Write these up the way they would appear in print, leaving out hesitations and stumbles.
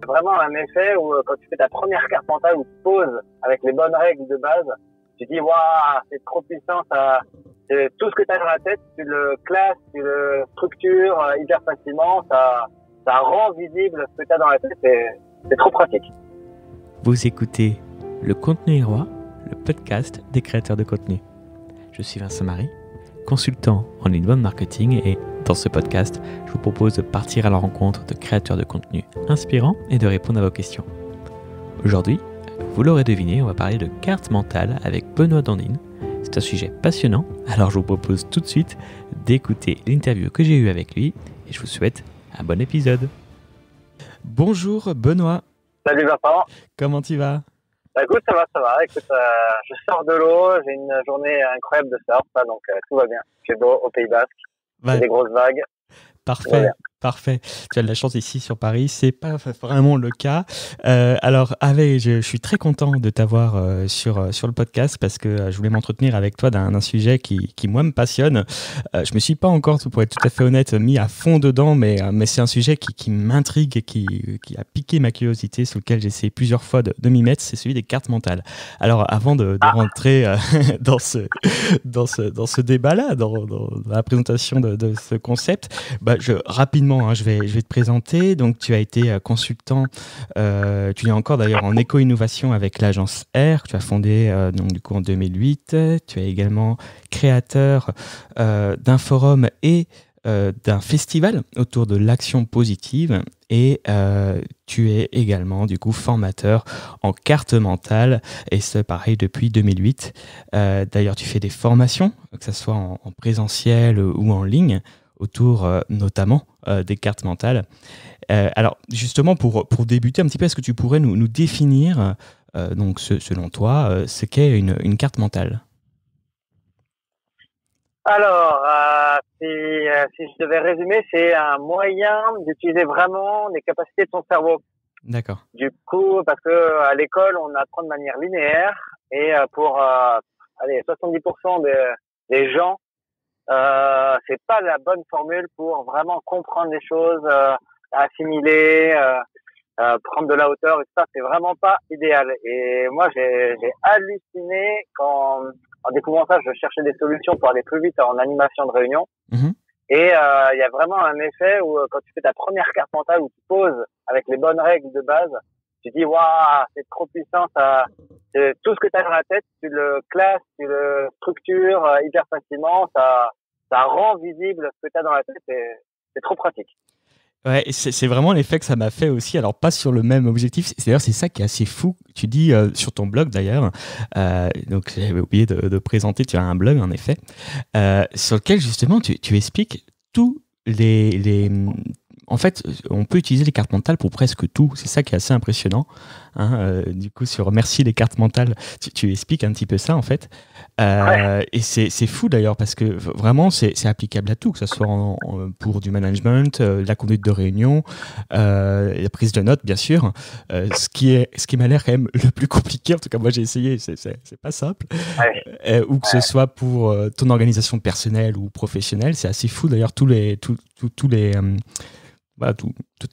vraiment un effet où quand tu fais ta première carte mentale où tu poses avec les bonnes règles de base, tu dis waouh, c'est trop puissant, ça, c'est tout ce que tu as dans la tête, tu le classes, tu le structures hyper facilement, ça rend visible ce que tu as dans la tête, c'est trop pratique. Vous écoutez Le Contenu est Roi, le podcast des créateurs de contenu. Je suis Vincent Marie, consultant en inbound marketing, et dans ce podcast, je vous propose de partir à la rencontre de créateurs de contenu inspirants et de répondre à vos questions. Aujourd'hui, vous l'aurez deviné, on va parler de carte mentale avec Benoît Dandine. C'est un sujet passionnant, alors je vous propose tout de suite d'écouter l'interview que j'ai eue avec lui et je vous souhaite un bon épisode. Bonjour Benoît. Salut Vincent. Comment tu vas ? Bah, écoute, ça va. Écoute, je sors de l'eau, j'ai une journée incroyable de surf, là, donc tout va bien. C'est beau au Pays Basque, ouais. Des grosses vagues. Parfait. Tu as de la chance ici sur Paris, c'est pas vraiment le cas. Alors, je suis très content de t'avoir sur le podcast parce que je voulais m'entretenir avec toi d'un sujet qui moi me passionne. Je me suis pas encore, pour être tout à fait honnête, mis à fond dedans, mais c'est un sujet qui m'intrigue et qui a piqué ma curiosité, sur lequel j'ai essayé plusieurs fois de m'y mettre. C'est celui des cartes mentales. Alors, avant de rentrer dans ce débat-là, dans la présentation de ce concept, rapidement, je vais te présenter. Donc, tu as été consultant, tu es encore d'ailleurs en éco-innovation avec l'agence R, que tu as fondée donc, du coup, en 2008. Tu es également créateur d'un forum et d'un festival autour de l'action positive. Et tu es également du coup formateur en carte mentale, et c'est pareil depuis 2008. D'ailleurs, tu fais des formations, que ce soit en présentiel ou en ligne, autour notamment des cartes mentales. Alors justement, pour débuter un petit peu, est-ce que tu pourrais nous définir, donc selon toi, ce qu'est une carte mentale ? Alors, si je devais résumer, c'est un moyen d'utiliser vraiment les capacités de ton cerveau. D'accord. Du coup, parce que à l'école, on apprend de manière linéaire, et pour 70% des gens, c'est pas la bonne formule pour vraiment comprendre les choses, assimiler, prendre de la hauteur, et ça, c'est vraiment pas idéal. Et moi, j'ai halluciné quand, en découvrant ça, je cherchais des solutions pour aller plus vite en animation de réunion. Mmh. Et il y a vraiment un effet où quand tu fais ta première carte mentale où tu poses avec les bonnes règles de base, tu dis waouh, c'est trop puissant, ça, c'est tout ce que tu as dans la tête, tu le classes, tu le structures hyper facilement, ça rend visible ce que tu as dans la tête, c'est trop pratique. Ouais, c'est vraiment l'effet que ça m'a fait aussi. Alors, pas sur le même objectif. D'ailleurs, c'est ça qui est assez fou. Tu dis sur ton blog, d'ailleurs, donc j'avais oublié de présenter, tu as un blog, en effet, sur lequel, justement, tu expliques tous les en fait, on peut utiliser les cartes mentales pour presque tout. C'est ça qui est assez impressionnant. Du coup, sur Merci les cartes mentales, tu expliques un petit peu ça, en fait. Et c'est fou, d'ailleurs, parce que vraiment, c'est applicable à tout, que ce soit pour du management, la conduite de réunion, la prise de notes, bien sûr. Ce qui m'a l'air quand même le plus compliqué, en tout cas, moi, j'ai essayé, c'est pas simple. Ou que ce soit pour ton organisation personnelle ou professionnelle. C'est assez fou, d'ailleurs, toutes les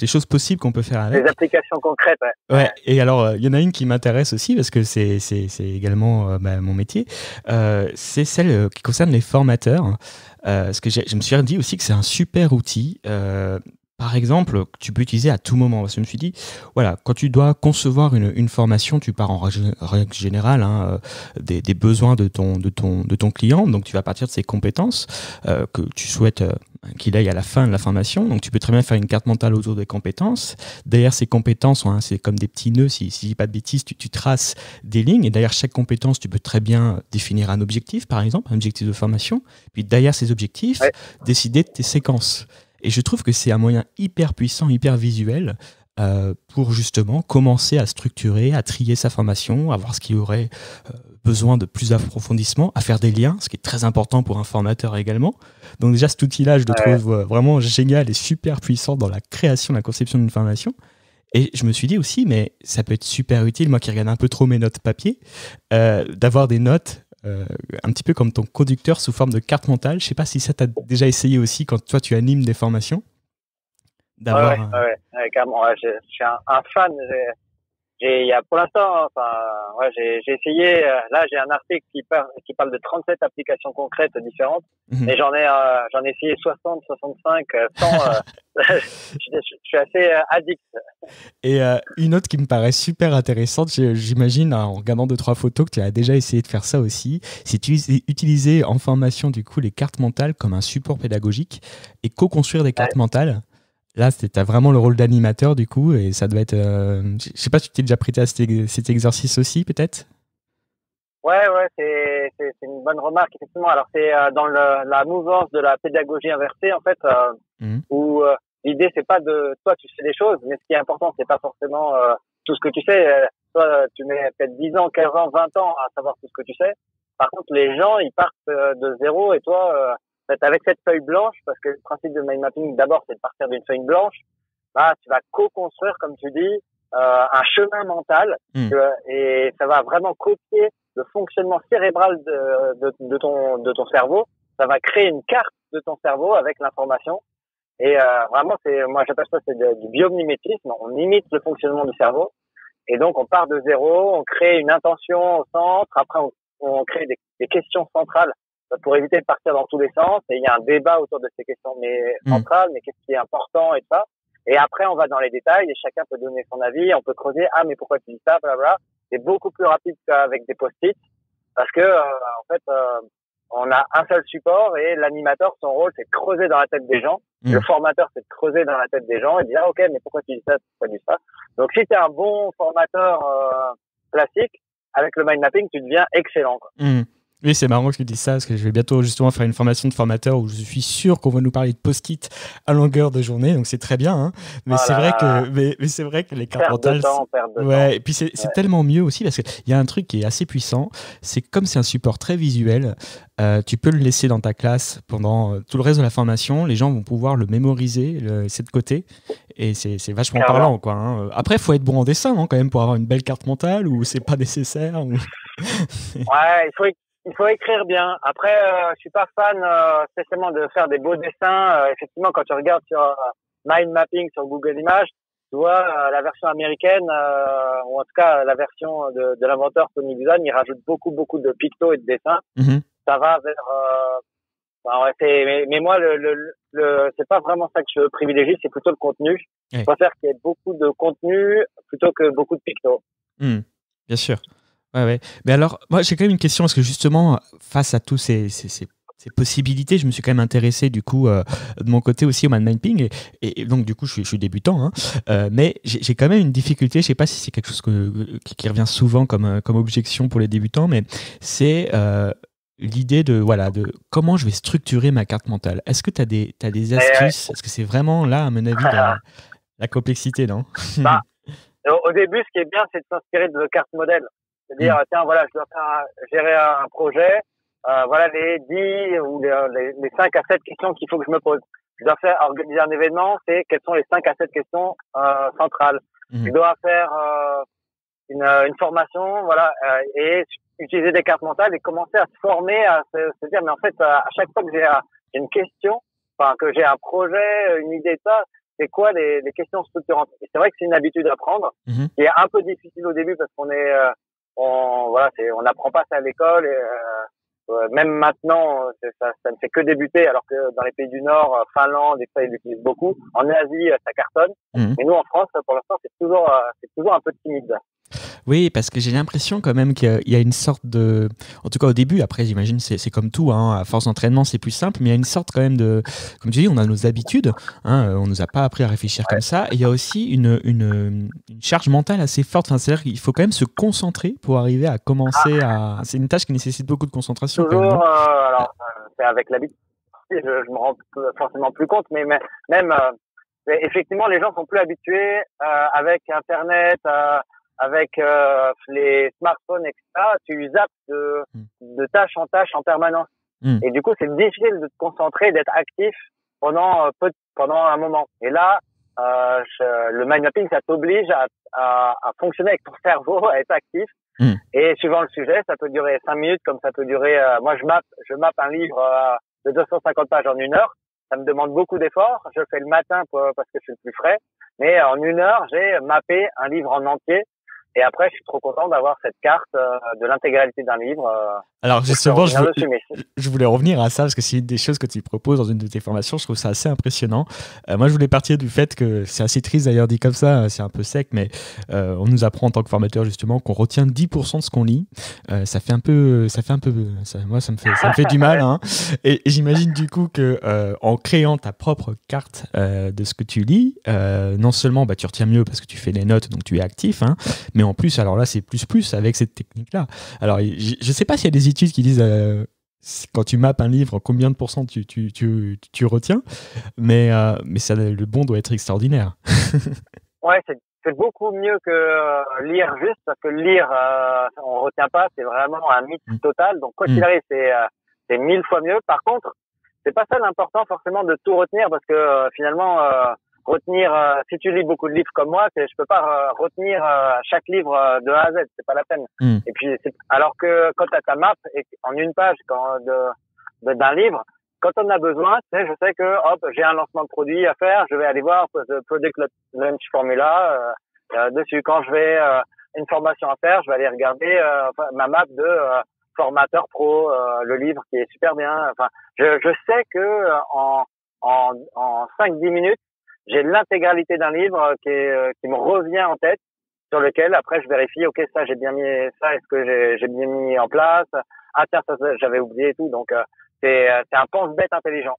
choses possibles qu'on peut faire avec. Les applications concrètes, ouais. Et alors, il y en a une qui m'intéresse aussi, parce que c'est également mon métier. C'est celle qui concerne les formateurs. Parce que je me suis dit aussi que c'est un super outil. Par exemple, tu peux utiliser à tout moment. Parce que je me suis dit, voilà, quand tu dois concevoir une formation, tu pars en règle générale des besoins de ton client. Donc, tu vas partir de ses compétences que tu souhaites qu'il aille à la fin de la formation. Donc, tu peux très bien faire une carte mentale autour des compétences. Derrière ces compétences, c'est comme des petits nœuds. Si je dis pas de bêtises, tu traces des lignes. Et derrière chaque compétence, tu peux très bien définir un objectif, par exemple, un objectif de formation. Puis derrière ces objectifs, décider de tes séquences. Et je trouve que c'est un moyen hyper puissant, hyper visuel pour justement commencer à structurer, à trier sa formation, à voir ce qui aurait besoin de plus d'approfondissement, à faire des liens, ce qui est très important pour un formateur également. Donc déjà, cet outil-là, je le trouve vraiment génial et super puissant dans la création, la conception d'une formation. Et je me suis dit aussi, mais ça peut être super utile, moi qui regarde un peu trop mes notes papier, d'avoir des notes un petit peu comme ton conducteur sous forme de carte mentale. Je ne sais pas si ça t'a déjà essayé aussi quand toi tu animes des formations. d'avoir. Carrément. Ouais, je suis un fan. Il y a pour l'instant, enfin, ouais, j'ai essayé. Là, j'ai un article qui parle de 37 applications concrètes différentes, mais j'en ai essayé 60, 65, 100. Je suis assez addict. Et une autre qui me paraît super intéressante, j'imagine en regardant 2-3 photos que tu as déjà essayé de faire ça aussi, c'est utiliser en formation du coup les cartes mentales comme un support pédagogique et co-construire des cartes mentales. Là, tu as vraiment le rôle d'animateur du coup, et ça doit être. Je sais pas si tu t'es déjà prêté à cet exercice aussi, peut-être. Ouais, c'est une bonne remarque effectivement. Alors c'est dans la mouvance de la pédagogie inversée en fait, où l'idée c'est pas de toi tu sais des choses, mais ce qui est important c'est pas forcément tout ce que tu sais. Toi tu mets peut-être 10 ans, 15 ans, 20 ans à savoir tout ce que tu sais. Par contre les gens ils partent de zéro et toi avec cette feuille blanche, parce que le principe de mind mapping d'abord c'est de partir d'une feuille blanche, bah tu vas co-construire comme tu dis un chemin mental et ça va vraiment copier le fonctionnement cérébral de ton cerveau. Ça va créer une carte de ton cerveau avec l'information. Et vraiment, moi j'appelle ça du biomimétisme. On imite le fonctionnement du cerveau. Et donc on part de zéro, on crée une intention au centre. Après, on crée des questions centrales pour éviter de partir dans tous les sens. Et il y a un débat autour de ces questions centrales, mais qu'est-ce qui est important et tout ça. Et après, on va dans les détails et chacun peut donner son avis. On peut creuser. Ah, mais pourquoi tu dis ça, blablabla. C'est beaucoup plus rapide qu'avec des post-it parce que en fait on a un seul support et l'animateur son rôle c'est de creuser dans la tête des gens, le formateur c'est de creuser dans la tête des gens et de dire ok mais pourquoi tu dis ça, pourquoi tu dis ça. Donc si tu es un bon formateur classique avec le mind mapping tu deviens excellent quoi. Oui, c'est marrant que tu dises ça, parce que je vais bientôt justement faire une formation de formateur où je suis sûr qu'on va nous parler de post-it à longueur de journée, donc c'est très bien. Hein. Mais c'est vrai que, mais c'est vrai que les cartes mentales, et puis c'est tellement mieux aussi parce qu'il y a un truc qui est assez puissant, c'est que comme c'est un support très visuel, tu peux le laisser dans ta classe pendant tout le reste de la formation. Les gens vont pouvoir le mémoriser, c'est de côté, et c'est vachement parlant, quoi. Hein. Après, il faut être bon en dessin, quand même, pour avoir une belle carte mentale, ou c'est pas nécessaire. Ouais, il faut écrire bien. Après, je suis pas fan spécialement de faire des beaux dessins. Effectivement, quand tu regardes sur Mind Mapping sur Google Images, tu vois la version américaine, ou en tout cas la version de l'inventeur Tony Buzan, il rajoute beaucoup de pictos et de dessins. Ça va vers... mais moi, c'est pas vraiment ça que je privilégie, c'est plutôt le contenu. Je préfère qu'il y ait beaucoup de contenu plutôt que beaucoup de pictos. Bien sûr. Ouais. Mais alors, moi, j'ai quand même une question, parce que justement, face à tous ces possibilités, je me suis quand même intéressé, du coup, de mon côté aussi au mind mapping. Et donc, du coup, je suis débutant. Mais j'ai quand même une difficulté, je ne sais pas si c'est quelque chose qui revient souvent comme objection pour les débutants, mais c'est l'idée de comment je vais structurer ma carte mentale. Est-ce que tu as des astuces? Est-ce que c'est vraiment là, à mon avis, la complexité, non? Au début, ce qui est bien, c'est de s'inspirer de cartes modèles. C'est-à-dire, tiens, voilà, je dois gérer un projet, voilà les 10 ou les 5 à 7 questions qu'il faut que je me pose. Je dois organiser un événement, c'est quelles sont les 5 à 7 questions centrales. Je dois faire une formation, voilà, et utiliser des cartes mentales et commencer à se former, à se dire, mais en fait, à chaque fois que j'ai une question, enfin que j'ai un projet, une idée de ça, c'est quoi les questions structurantes. Et c'est vrai que c'est une habitude à prendre, qui est un peu difficile au début parce qu'on est on n'apprend pas ça à l'école et même maintenant ça ne fait que débuter, alors que dans les pays du Nord, Finlande et ça ils l'utilisent beaucoup. En Asie ça cartonne, mais nous en France pour l'instant c'est toujours un peu timide. Oui, parce que j'ai l'impression quand même qu'il y a une sorte de... En tout cas au début, après j'imagine c'est comme tout, à force d'entraînement c'est plus simple, mais il y a une sorte quand même de... Comme tu dis, on a nos habitudes, on nous a pas appris à réfléchir comme ça, et il y a aussi une charge mentale assez forte, c'est-à-dire qu'il faut quand même se concentrer pour arriver à commencer à... C'est une tâche qui nécessite beaucoup de concentration. Toujours, quand même, alors c'est avec l'habitude, je me rends forcément plus compte, mais même effectivement les gens sont plus habitués avec Internet, avec les smartphones, etc., tu zappes de tâche en tâche en permanence. Et du coup, c'est difficile de te concentrer, d'être actif pendant un moment. Et là, le mind mapping, ça t'oblige à fonctionner avec ton cerveau, à être actif. Et suivant le sujet, ça peut durer 5 minutes, comme ça peut durer... moi, je mappe un livre de 250 pages en 1 heure. ça me demande beaucoup d'efforts. Je le fais le matin parce que je suis le plus frais. Mais en 1 heure, j'ai mappé un livre en entier. Et après, je suis trop content d'avoir cette carte de l'intégralité d'un livre. Alors justement, je voulais revenir à ça parce que c'est une des choses que tu proposes dans une de tes formations. Je trouve ça assez impressionnant. Moi, je voulais partir du fait que c'est assez triste d'ailleurs dit comme ça, c'est un peu sec, mais on nous apprend en tant que formateur justement qu'on retient 10% de ce qu'on lit. Ça fait un peu, moi ça me fait du mal. Hein. Et j'imagine du coup que en créant ta propre carte de ce que tu lis, non seulement tu retiens mieux parce que tu fais des notes, donc tu es actif, hein, mais en plus, alors là, c'est plus avec cette technique-là. Alors, je ne sais pas s'il y a des études qui disent quand tu mappes un livre, combien de pourcents tu retiens, mais ça, le bon doit être extraordinaire. Ouais, c'est beaucoup mieux que lire juste, parce que lire, on retient pas, c'est vraiment un mythe total. Donc, quoi qu'il arrive, c'est 1000 fois mieux. Par contre, c'est pas ça l'important forcément de tout retenir, parce que finalement, retenir, si tu lis beaucoup de livres comme moi, je peux pas retenir chaque livre de A à Z, c'est pas la peine. Et puis, alors que quand tu as ta map en une page d'un livre, quand on a besoin, je sais que hop, j'ai un lancement de produit à faire, je vais aller voir the Product Launch Formula dessus. Quand je vais une formation à faire, je vais aller regarder ma map de formateur pro, le livre qui est super bien. Enfin, je sais que en 5-10 minutes, j'ai l'intégralité d'un livre qui me revient en tête, sur lequel après je vérifie, ok, ça j'ai bien mis, ça est-ce que j'ai bien mis en place, ah tiens, ça j'avais oublié et tout. Donc c'est un pense-bête intelligent.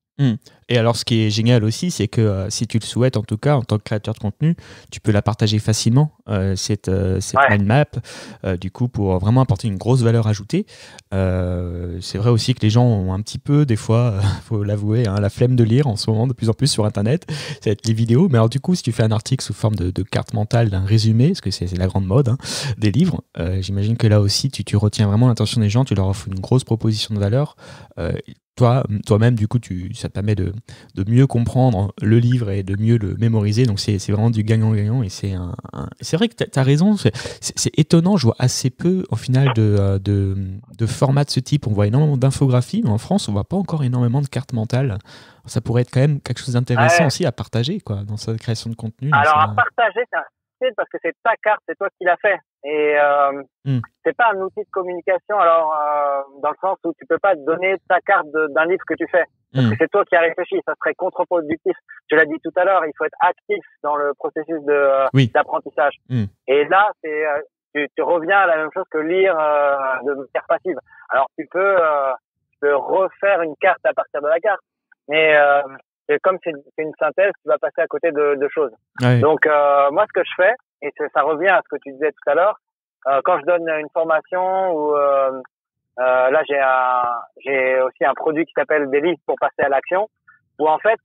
Et alors, ce qui est génial aussi, c'est que si tu le souhaites, en tout cas, en tant que créateur de contenu, tu peux la partager facilement, cette mind map, du coup, pour vraiment apporter une grosse valeur ajoutée. C'est vrai aussi que les gens ont un petit peu, des fois, faut l'avouer, hein, la flemme de lire en ce moment, de plus en plus sur Internet, ça va être les vidéos. Mais alors, du coup, si tu fais un article sous forme de carte mentale, d'un résumé, parce que c'est la grande mode, hein, des livres, j'imagine que là aussi, tu retiens vraiment l'attention des gens, tu leur offres une grosse proposition de valeur. Toi-même, du coup, ça te permet de mieux comprendre le livre et de mieux le mémoriser. Donc, c'est vraiment du gagnant-gagnant. Et c'est vrai que tu as raison. C'est étonnant. Je vois assez peu, au final, de formats de ce type. On voit énormément d'infographies, mais en France, on voit pas encore énormément de cartes mentales. Ça pourrait être quand même quelque chose d'intéressant aussi à partager, quoi, dans sa création de contenu. Alors, à partager, c'est difficile parce que c'est ta carte, c'est toi qui l'as fait. Et c'est pas un outil de communication. Alors, dans le sens où tu peux pas donner ta carte d'un livre que tu fais. Parce que c'est toi qui as réfléchi, ça serait contre-productif. Tu l'as dit tout à l'heure, il faut être actif dans le processus d'apprentissage. Et là, tu reviens à la même chose que lire de manière passive. Alors tu peux refaire une carte à partir de la carte, mais comme c'est une synthèse, tu vas passer à côté de choses. Ouais. Donc moi, ce que je fais, et ça revient à ce que tu disais tout à l'heure, quand je donne une formation ou là, j'ai aussi un produit qui s'appelle des livres pour passer à l'action, où en fait,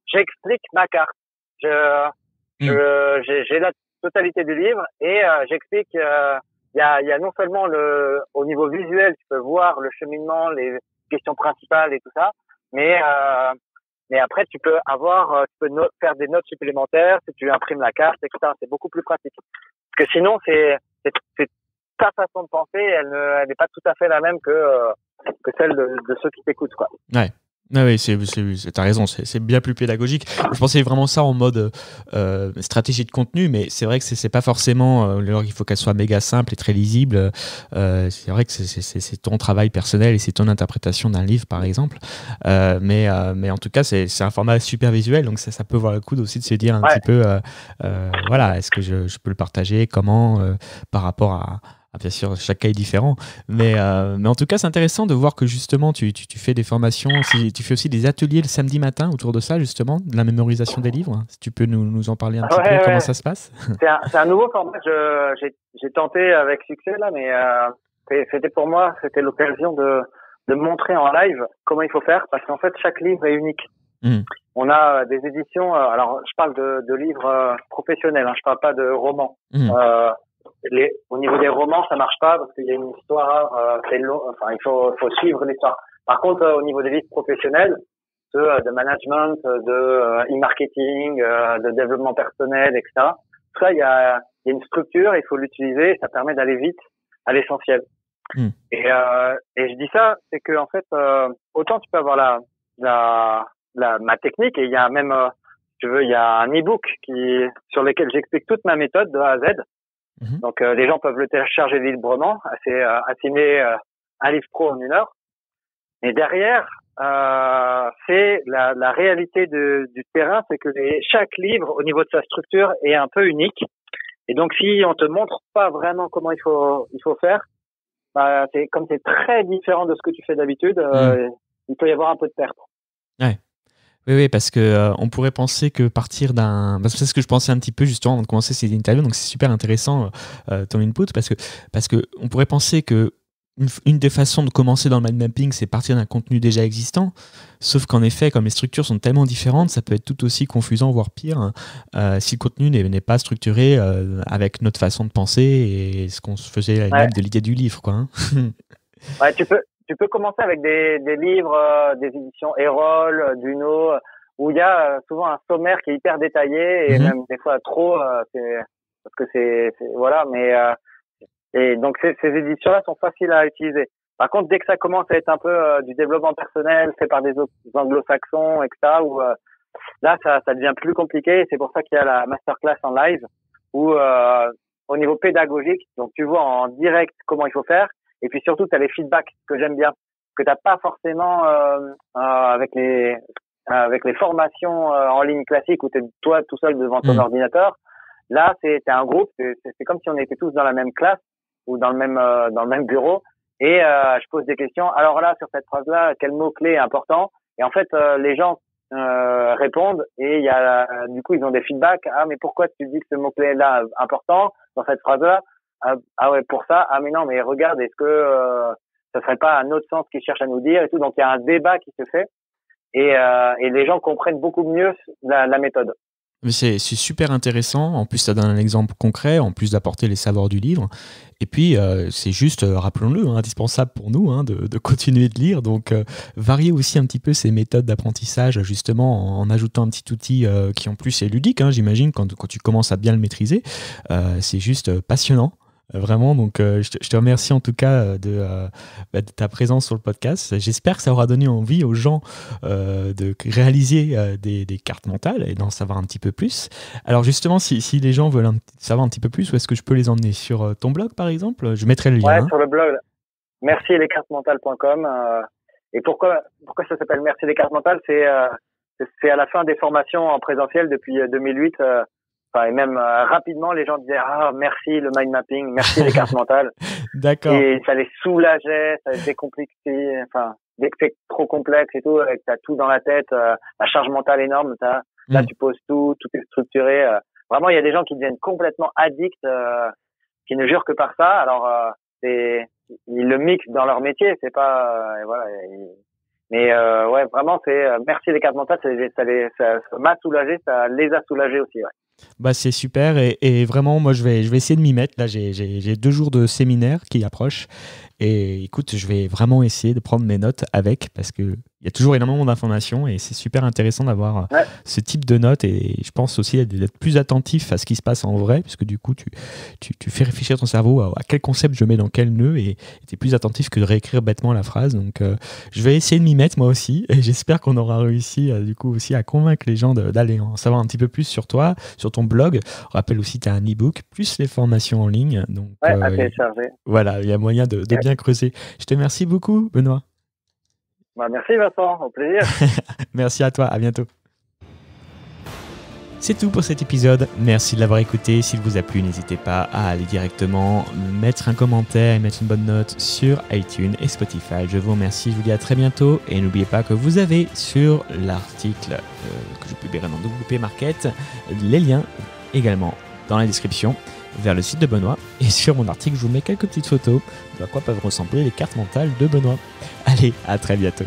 j'explique ma carte. J'ai la totalité du livre et j'explique. Il y a non seulement au niveau visuel, tu peux voir le cheminement, les questions principales et tout ça, mais après tu peux faire des notes supplémentaires si tu imprimes la carte, etc. C'est beaucoup plus pratique. Parce que sinon, c'est ta façon de penser, elle n'est pas tout à fait la même que celle de ceux qui t'écoutent, quoi. Ouais. Ah oui, t'as raison, c'est bien plus pédagogique. Je pensais vraiment ça en mode stratégie de contenu, mais c'est vrai que c'est pas forcément il faut qu'elle soit méga simple et très lisible. C'est vrai que c'est ton travail personnel et c'est ton interprétation d'un livre, par exemple. Mais en tout cas, c'est un format super visuel, donc ça peut voir le coup aussi de se dire un petit peu, voilà, est-ce que je peux le partager, comment, par rapport à bien sûr, chaque cas est différent, mais en tout cas, c'est intéressant de voir que justement, tu fais des formations, tu fais aussi des ateliers le samedi matin autour de ça, justement, de la mémorisation des livres. Si tu peux nous en parler un petit peu, comment ça se passe? C'est un nouveau format que j'ai tenté avec succès, là, mais c'était l'occasion de montrer en live comment il faut faire, parce qu'en fait, chaque livre est unique. On a des éditions, alors je parle de livres professionnels, hein, je parle pas de romans. Au niveau des romans, ça marche pas parce qu'il y a une histoire, c'est long, enfin il faut suivre l'histoire. Par contre, au niveau des livres professionnels, de management, de e-marketing, de développement personnel, etc. Tout ça, il y a une structure, il faut l'utiliser, ça permet d'aller vite à l'essentiel. Et je dis ça, c'est que en fait, autant tu peux avoir ma technique, et il y a même, il y a un e-book sur lequel j'explique toute ma méthode de A à Z. Donc les gens peuvent le télécharger librement, c'est assigné un livre pro en 1 heure. Et derrière, c'est la réalité du terrain, c'est que chaque livre, au niveau de sa structure, est un peu unique. Et donc, si on te montre pas vraiment comment il faut faire, bah, c'est très différent de ce que tu fais d'habitude, il peut y avoir un peu de perte. Ouais. Oui, parce que on pourrait penser que partir d'un... C'est ce que je pensais un petit peu justement avant de commencer ces interviews, donc c'est super intéressant ton input, parce que on pourrait penser que une des façons de commencer dans le mind mapping, c'est partir d'un contenu déjà existant, sauf qu'en effet, comme les structures sont tellement différentes, ça peut être tout aussi confusant, voire pire, si le contenu n'est pas structuré avec notre façon de penser et ce qu'on se faisait même de l'idée du livre, quoi. Ouais, tu peux commencer avec des livres, des éditions Erol, Duno, où il y a souvent un sommaire qui est hyper détaillé et même des fois trop, parce que c'est voilà, mais et donc ces éditions-là sont faciles à utiliser. Par contre, dès que ça commence à être un peu du développement personnel fait par des anglo-saxons, etc., où là ça devient plus compliqué. C'est pour ça qu'il y a la masterclass en live où au niveau pédagogique, donc tu vois en direct comment il faut faire. Et puis surtout, tu as les feedbacks que j'aime bien, que t'as pas forcément avec les formations en ligne classique où t'es toi tout seul devant ton ordinateur. Là, t'es un groupe, c'est comme si on était tous dans la même classe ou dans le même bureau. Et je pose des questions. Alors là, sur cette phrase-là, quel mot-clé est important? Et en fait, les gens répondent et du coup, ils ont des feedbacks. Ah, mais pourquoi tu dis que ce mot-clé est là important dans cette phrase-là? Ah ouais, pour ça. Ah mais non, mais regarde, est-ce que ça serait pas un autre sens qu'ils cherchent à nous dire et tout. Donc il y a un débat qui se fait et les gens comprennent beaucoup mieux la méthode. C'est super intéressant. En plus, ça donne un exemple concret, en plus d'apporter les savoirs du livre. Et puis, c'est juste, rappelons-le, indispensable pour nous de continuer de lire. Donc, varier aussi un petit peu ces méthodes d'apprentissage, justement, en ajoutant un petit outil qui, en plus, est ludique, j'imagine, quand tu commences à bien le maîtriser. C'est juste passionnant. Vraiment, donc je te remercie en tout cas de ta présence sur le podcast. J'espère que ça aura donné envie aux gens de réaliser des cartes mentales et d'en savoir un petit peu plus. Alors justement, si les gens veulent savoir un petit peu plus, où est-ce que je peux les emmener? Sur ton blog par exemple? Je mettrai le lien. Ouais, sur le blog, merci-lescartesmentales.com. Et pourquoi ça s'appelle Merci les cartes mentales? C'est à la fin des formations en présentiel depuis 2008. Et même rapidement, les gens disaient merci le mind mapping, merci les cartes mentales. D'accord. Et ça les soulageait, ça les décomplexait. Enfin, dès que c'est trop complexe et tout, t'as tout dans la tête, la charge mentale énorme. Là, tu poses tout est structuré. Vraiment, il y a des gens qui deviennent complètement addicts, qui ne jurent que par ça. Alors, ils le mixent dans leur métier. C'est pas, voilà. Mais ouais, vraiment, c'est merci les cartes mentales. Ça m'a soulagé, ça les a soulagés aussi. Ouais. Bah c'est super et vraiment moi je vais essayer de m'y mettre. Là j'ai 2 jours de séminaire qui approchent et écoute, je vais vraiment essayer de prendre mes notes avec parce que il y a toujours énormément d'informations et c'est super intéressant d'avoir ce type de notes et je pense aussi d'être plus attentif à ce qui se passe en vrai puisque du coup tu fais réfléchir ton cerveau à quel concept je mets dans quel nœud et tu es plus attentif que de réécrire bêtement la phrase. Donc je vais essayer de m'y mettre moi aussi et j'espère qu'on aura réussi du coup aussi à convaincre les gens d'aller en savoir un petit peu plus sur toi, sur ton blog. On rappelle aussi tu as un e-book plus les formations en ligne. Donc à télécharger. Voilà, il y a moyen de bien creuser. Je te remercie beaucoup Benoît. Merci Vincent, au plaisir. Merci à toi, à bientôt. C'est tout pour cet épisode, merci de l'avoir écouté. S'il vous a plu, n'hésitez pas à aller directement mettre un commentaire et mettre une bonne note sur iTunes et Spotify. Je vous remercie, je vous dis à très bientôt et n'oubliez pas que vous avez sur l'article que je publierai dans WP Market les liens également dans la description vers le site de Benoît et sur mon article je vous mets quelques petites photos de à quoi peuvent ressembler les cartes mentales de Benoît. Allez, à très bientôt.